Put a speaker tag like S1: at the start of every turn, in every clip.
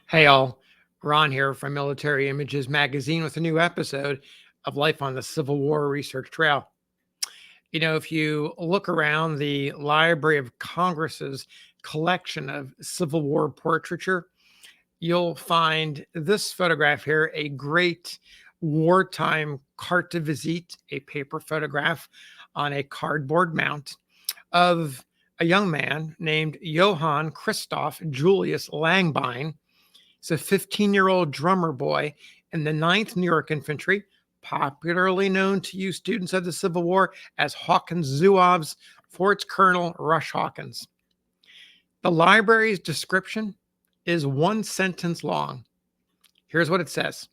S1: Hey all, Ron here from Military Images Magazine with a new episode of Life on the Civil War Research Trail. If you look around the Library of Congress's collection of Civil War portraiture, you'll find this photograph here, a great wartime carte de visite, a paper photograph on a cardboard mount of a young man named Johann Christoph Julius Langbein. He's a 15-year-old drummer boy in the 9th New York Infantry, popularly known to you students of the Civil War as Hawkins Zouaves for its Colonel Rush Hawkins. The library's description is one sentence long. Here's what it says.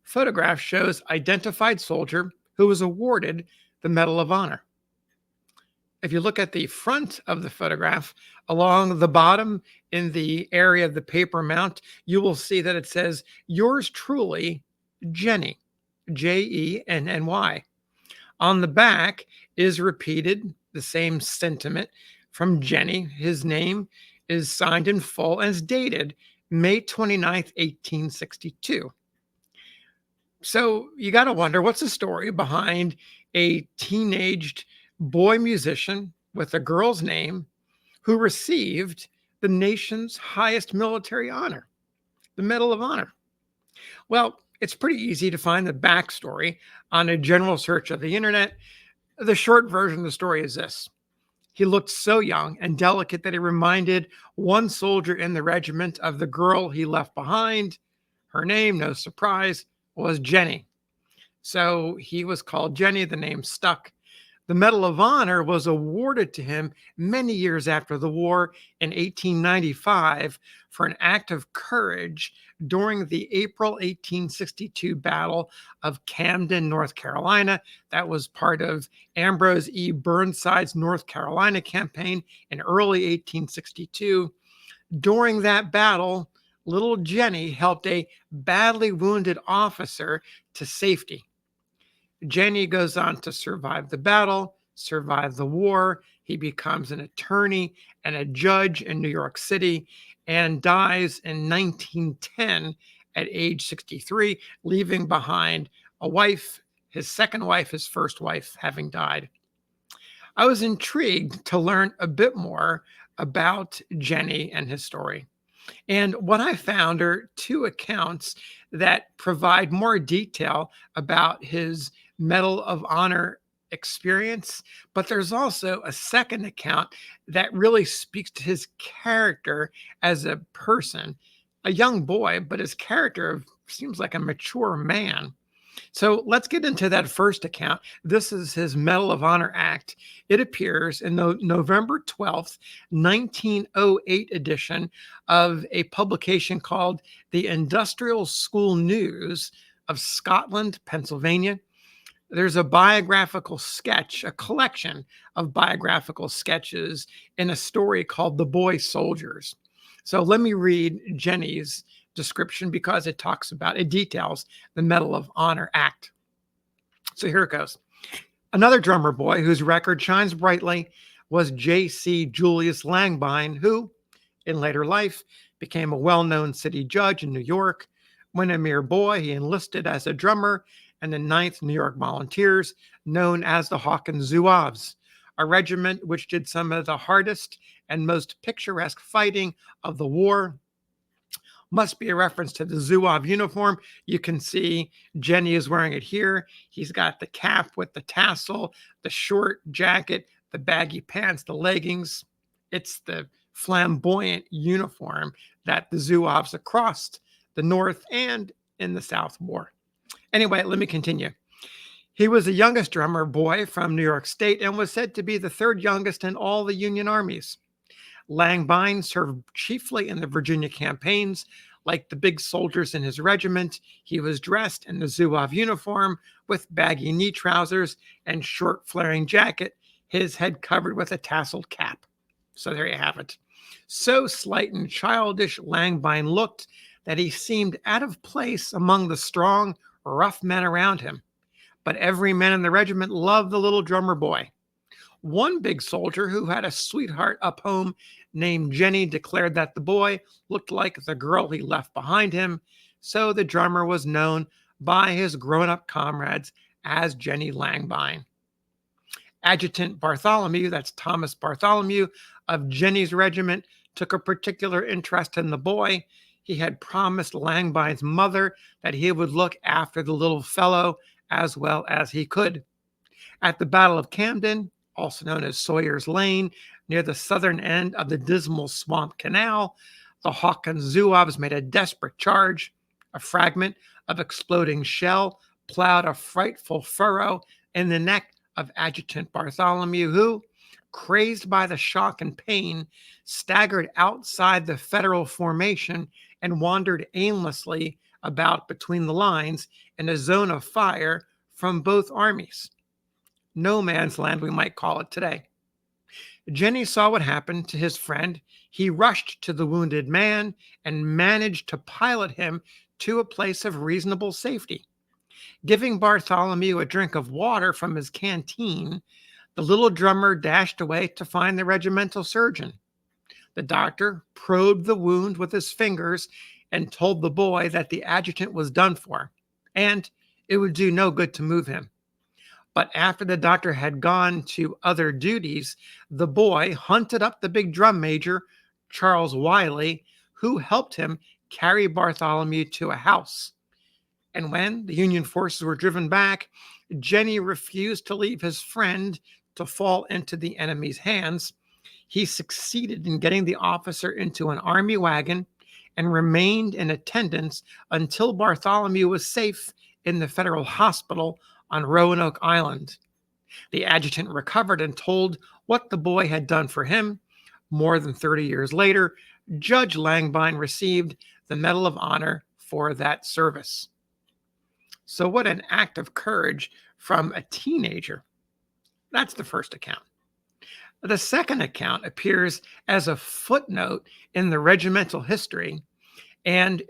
S1: Photograph shows identified soldier who was awarded the Medal of Honor. If you look at the front of the photograph, along the bottom in the area of the paper mount, you will see that it says, yours truly, Jenny, Jenny. On the back is repeated the same sentiment from Jenny. His name is signed in full and is dated May 29th, 1862. So you got to wonder, what's the story behind a teenaged boy musician with a girl's name who received the nation's highest military honor, the Medal of Honor? Well, it's pretty easy to find the backstory on a general search of the internet. The short version of the story is this. He looked so young and delicate that he reminded one soldier in the regiment of the girl he left behind. Her name, no surprise, was Jenny. So he was called Jenny. The name stuck. The Medal of Honor was awarded to him many years after the war in 1895 for an act of courage during the April 1862 Battle of Camden, North Carolina. That was part of Ambrose E. Burnside's North Carolina campaign in early 1862. During that battle, little Jenny helped a badly wounded officer to safety. Jenny goes on to survive the battle, survive the war. He becomes an attorney and a judge in New York City and dies in 1910 at age 63, leaving behind a wife, his second wife, his first wife having died. I was intrigued to learn a bit more about Jenny and his story. And what I found are two accounts that provide more detail about his Medal of Honor experience, but there's also a second account that really speaks to his character as a person, a young boy, but his character seems like a mature man. So let's get into that first account. This is his Medal of Honor Act. It appears in the November 12th, 1908 edition of a publication called the Industrial School News of Scotland, Pennsylvania. There's a biographical sketch, a collection of biographical sketches in a story called The Boy Soldiers. So let me read Jenny's description because it details the Medal of Honor Act. So here it goes. Another drummer boy whose record shines brightly was J.C. Julius Langbein, who, in later life, became a well-known city judge in New York. When a mere boy, he enlisted as a drummer in the 9th New York Volunteers, known as the Hawkins Zouaves, a regiment which did some of the hardest and most picturesque fighting of the war. Must be a reference to the Zouave uniform. You can see Jenny is wearing it here. He's got the cap with the tassel, the short jacket, the baggy pants, the leggings. It's the flamboyant uniform that the Zouaves across the North and in the South wore. Anyway, let me continue. He was the youngest drummer boy from New York State and was said to be the third youngest in all the Union armies. Langbein served chiefly in the Virginia campaigns. Like the big soldiers in his regiment, he was dressed in the Zouave uniform with baggy knee trousers and short flaring jacket, his head covered with a tasseled cap. So there you have it. So slight and childish Langbein looked that he seemed out of place among the strong, rough men around him. But every man in the regiment loved the little drummer boy. One big soldier who had a sweetheart up home named Jenny declared that the boy looked like the girl he left behind him, so the drummer was known by his grown-up comrades as Jenny Langbein. Adjutant Bartholomew, that's Thomas Bartholomew of Jenny's regiment, took a particular interest in the boy. He had promised Langbein's mother that he would look after the little fellow as well as he could. At the Battle of Camden, also known as Sawyer's Lane, near the southern end of the Dismal Swamp Canal, the Hawkins Zouaves made a desperate charge. A fragment of exploding shell plowed a frightful furrow in the neck of Adjutant Bartholomew, who, crazed by the shock and pain, staggered outside the Federal formation and wandered aimlessly about between the lines in a zone of fire from both armies. No man's land, we might call it today. Jenny saw what happened to his friend. He rushed to the wounded man and managed to pilot him to a place of reasonable safety. Giving Bartholomew a drink of water from his canteen, the little drummer dashed away to find the regimental surgeon. The doctor probed the wound with his fingers and told the boy that the adjutant was done for, and it would do no good to move him. But after the doctor had gone to other duties, the boy hunted up the big drum major, Charles Wiley, who helped him carry Bartholomew to a house. And when the Union forces were driven back, Jenny refused to leave his friend to fall into the enemy's hands. He succeeded in getting the officer into an army wagon and remained in attendance until Bartholomew was safe in the Federal hospital on Roanoke Island. The adjutant recovered and told what the boy had done for him. More than 30 years later, Judge Langbein received the Medal of Honor for that service. So what an act of courage from a teenager. That's the first account. The second account appears as a footnote in the regimental history, and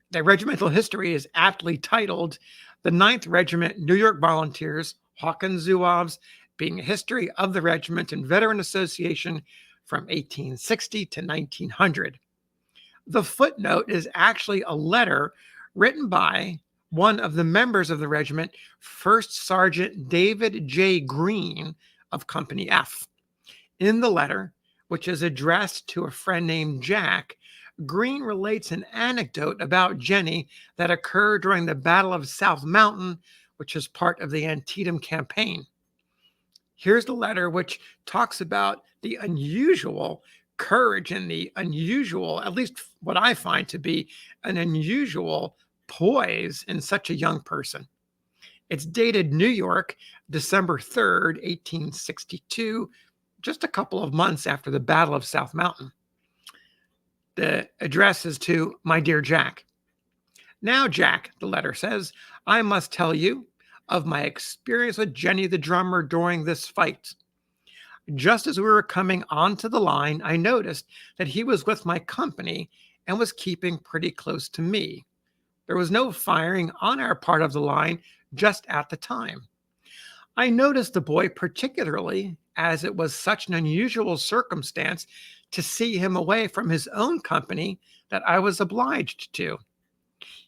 S1: the regimental history is aptly titled The 9th Regiment New York Volunteers, Hawkins Zouaves, being a history of the regiment and veteran association from 1860 to 1900. The footnote is actually a letter written by one of the members of the regiment, First Sergeant David J. Green of Company F. In the letter, which is addressed to a friend named Jack, Green relates an anecdote about Jenny that occurred during the Battle of South Mountain, which is part of the Antietam campaign. Here's the letter, which talks about the unusual courage and the unusual, at least what I find to be an unusual poise in such a young person. It's dated New York, December 3rd, 1862, just a couple of months after the Battle of South Mountain. The address is to my dear Jack. Now, Jack, the letter says, I must tell you of my experience with Jenny the drummer during this fight. Just as we were coming onto the line, I noticed that he was with my company and was keeping pretty close to me. There was no firing on our part of the line just at the time. I noticed the boy particularly, as it was such an unusual circumstance to see him away from his own company that I was obliged to.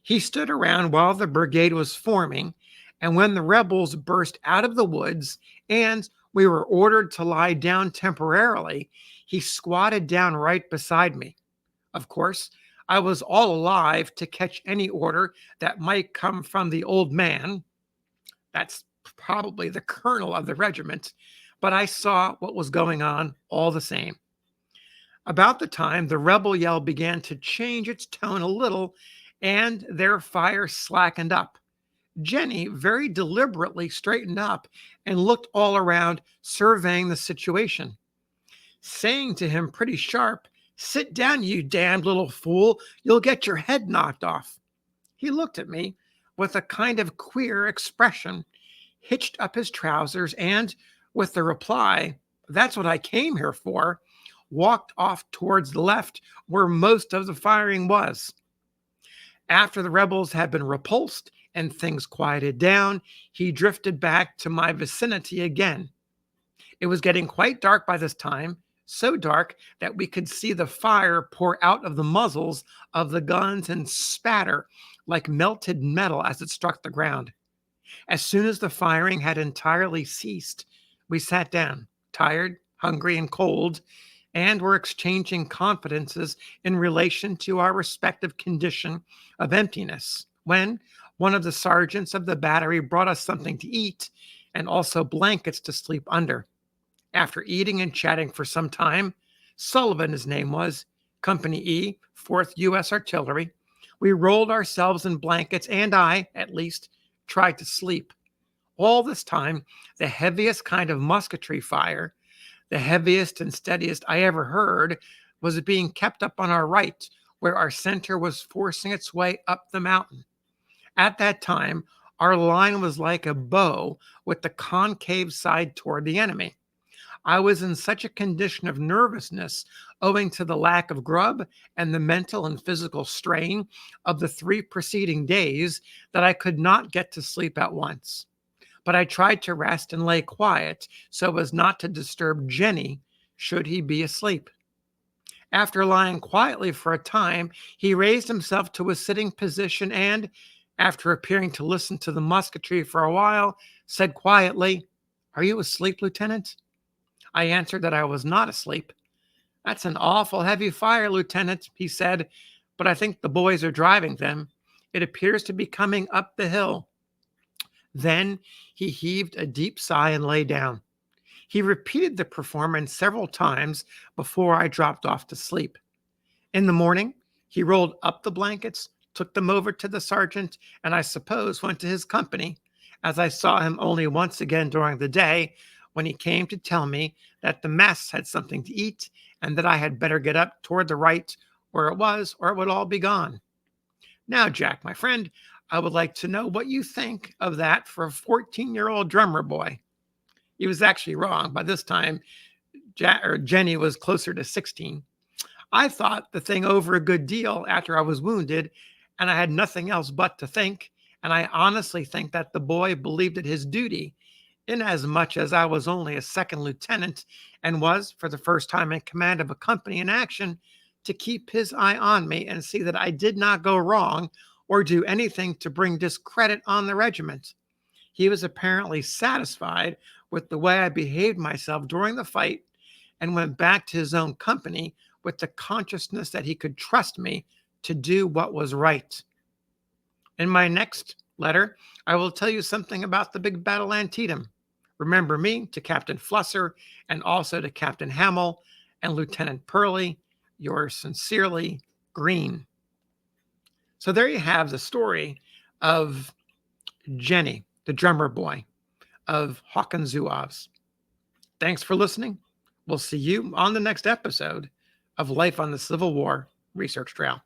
S1: He stood around while the brigade was forming, and when the rebels burst out of the woods and we were ordered to lie down temporarily, he squatted down right beside me. Of course, I was all alive to catch any order that might come from the old man. That's probably the colonel of the regiment, but I saw what was going on all the same. About the time the rebel yell began to change its tone a little, and their fire slackened up. Jenny very deliberately straightened up and looked all around, surveying the situation, saying to him pretty sharp, "Sit down, you damned little fool. You'll get your head knocked off." He looked at me with a kind of queer expression, hitched up his trousers, and with the reply, "That's what I came here for," walked off towards the left where most of the firing was. After the rebels had been repulsed and things quieted down, he drifted back to my vicinity again. It was getting quite dark by this time, so dark that we could see the fire pour out of the muzzles of the guns and spatter like melted metal as it struck the ground. As soon as the firing had entirely ceased, we sat down, tired, hungry, and cold, and were exchanging confidences in relation to our respective condition of emptiness, when one of the sergeants of the battery brought us something to eat and also blankets to sleep under. After eating and chatting for some time, Sullivan, his name was, Company E, 4th U.S. Artillery, we rolled ourselves in blankets, and I, at least, tried to sleep. All this time, the heaviest kind of musketry fire, the heaviest and steadiest I ever heard, was being kept up on our right, where our center was forcing its way up the mountain. At that time, our line was like a bow with the concave side toward the enemy. I was in such a condition of nervousness owing to the lack of grub and the mental and physical strain of the 3 preceding days that I could not get to sleep at once. But I tried to rest and lay quiet so as not to disturb Jenny should he be asleep. After lying quietly for a time, he raised himself to a sitting position and, after appearing to listen to the musketry for a while, said quietly, "Are you asleep, Lieutenant?" I answered that I was not asleep. "That's an awful heavy fire, Lieutenant," he said, "but I think the boys are driving them. It appears to be coming up the hill." Then he heaved a deep sigh and lay down. He repeated the performance several times before I dropped off to sleep. In the morning, he rolled up the blankets, took them over to the sergeant, and I suppose went to his company, as I saw him only once again during the day, when he came to tell me that the mess had something to eat and that I had better get up toward the right where it was, or it would all be gone. Now, Jack, my friend, I would like to know what you think of that for a 14-year-old drummer boy. He was actually wrong. By this time, Jenny was closer to 16. I thought the thing over a good deal after I was wounded, and I had nothing else but to think. And I honestly think that the boy believed it his duty, inasmuch as I was only a second lieutenant and was, for the first time in command of a company in action, to keep his eye on me and see that I did not go wrong or do anything to bring discredit on the regiment. He was apparently satisfied with the way I behaved myself during the fight and went back to his own company with the consciousness that he could trust me to do what was right. In my next letter, I will tell you something about the big battle Antietam. Remember me to Captain Flusser and also to Captain Hamill and Lieutenant Purley. Yours sincerely, Green. So there you have the story of Jenny, the drummer boy of Hawkins Zouaves. Thanks for listening. We'll see you on the next episode of Life on the Civil War Research Trail.